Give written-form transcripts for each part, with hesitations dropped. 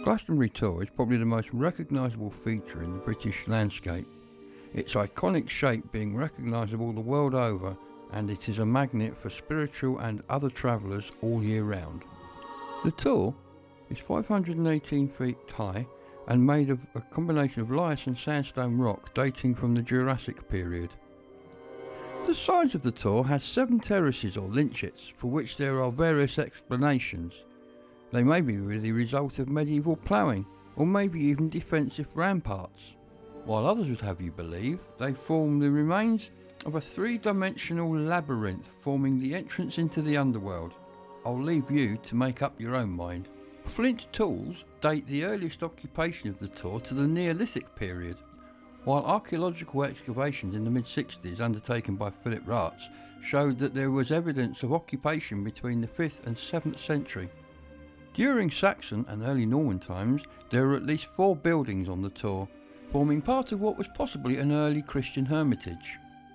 Glastonbury Tor is probably the most recognisable feature in the British landscape, its iconic shape being recognisable the world over, and it is a magnet for spiritual and other travellers all year round. The Tor is 518 feet high and made of a combination of lias and sandstone rock dating from the Jurassic period. The size of the Tor has 7 terraces or lynchets, for which there are various explanations. They may be the result of medieval ploughing, or maybe even defensive ramparts, while others would have you believe they form the remains of a 3-dimensional labyrinth forming the entrance into the underworld. I'll leave you to make up your own mind. Flint tools date the earliest occupation of the Tor to the Neolithic period, while archaeological excavations in the mid-60s undertaken by Philip Raats showed that there was evidence of occupation between the 5th and 7th century. During Saxon and early Norman times, there were at least 4 buildings on the Tor, forming part of what was possibly an early Christian hermitage.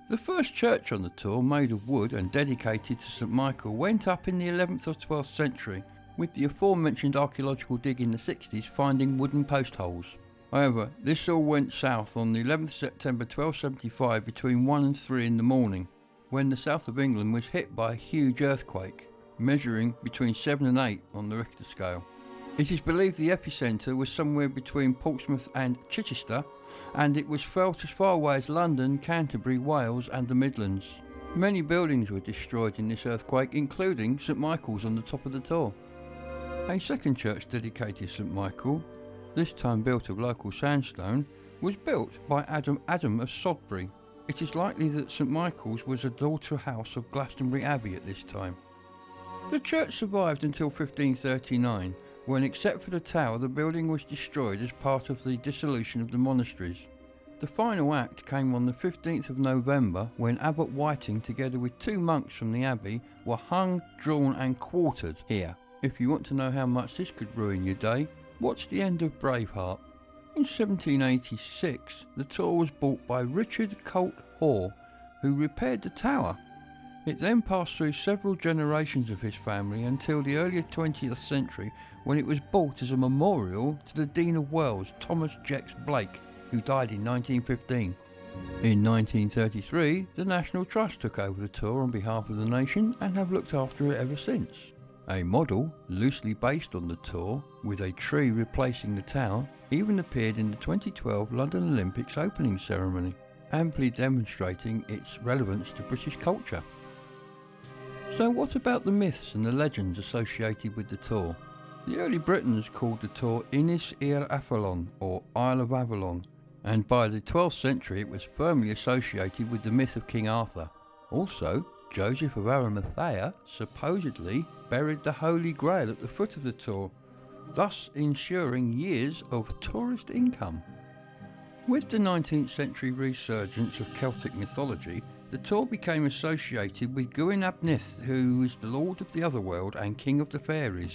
The first church on the Tor, made of wood and dedicated to St Michael, went up in the 11th or 12th century, with the aforementioned archaeological dig in the 60s finding wooden post holes. However, this all went south on the 11th September 1275 between 1 and 3 in the morning, when the south of England was hit by a huge earthquake, measuring between 7 and 8 on the Richter scale. It is believed the epicentre was somewhere between Portsmouth and Chichester, and it was felt as far away as London, Canterbury, Wales and the Midlands. Many buildings were destroyed in this earthquake, including St Michael's on the top of the Tor. A second church dedicated to St Michael, this time built of local sandstone, was built by Adam of Sodbury. It is likely that St Michael's was a daughter house of Glastonbury Abbey at this time. The church survived until 1539, when except for the tower the building was destroyed as part of the dissolution of the monasteries. The final act came on the 15th of November, when Abbot Whiting together with 2 monks from the abbey were hung, drawn and quartered here. If you want to know how much this could ruin your day, watch the end of Braveheart. In 1786 the Tor was bought by Richard Colt Hoare, who repaired the tower. It then passed through several generations of his family until the early 20th century, when it was bought as a memorial to the Dean of Wells, Thomas Jex Blake, who died in 1915. In 1933, the National Trust took over the Tor on behalf of the nation and have looked after it ever since. A model, loosely based on the Tor, with a tree replacing the tower, even appeared in the 2012 London Olympics opening ceremony, amply demonstrating its relevance to British culture. So what about the myths and the legends associated with the Tor? The early Britons called the Tor Inis Ir Avalon, or Isle of Avalon, and by the 12th century it was firmly associated with the myth of King Arthur. Also, Joseph of Arimathea supposedly buried the Holy Grail at the foot of the Tor, thus ensuring years of tourist income. With the 19th century resurgence of Celtic mythology, the Tor became associated with Gwyn ap Nudd, who is the Lord of the Otherworld and King of the Fairies.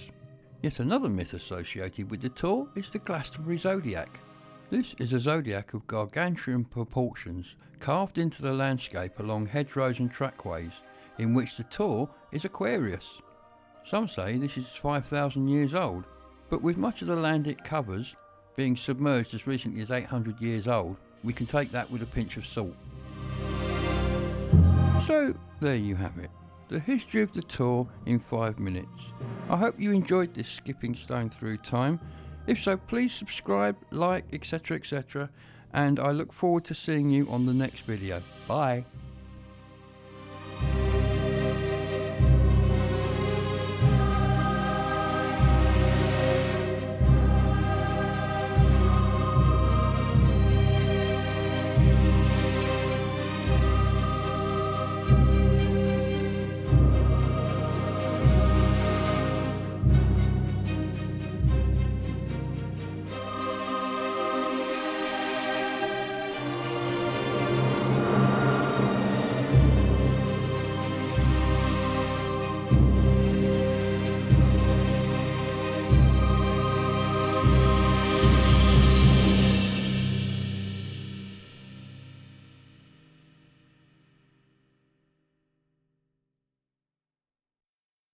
Yet another myth associated with the Tor is the Glastonbury Zodiac. This is a zodiac of gargantuan proportions, carved into the landscape along hedgerows and trackways, in which the Tor is Aquarius. Some say this is 5,000 years old, but with much of the land it covers being submerged as recently as 800 years old, we can take that with a pinch of salt. So there you have it, the history of the Tor in 5 minutes. I hope you enjoyed this skipping stone through time. If so, please subscribe, like, etc, and I look forward to seeing you on the next video. Bye.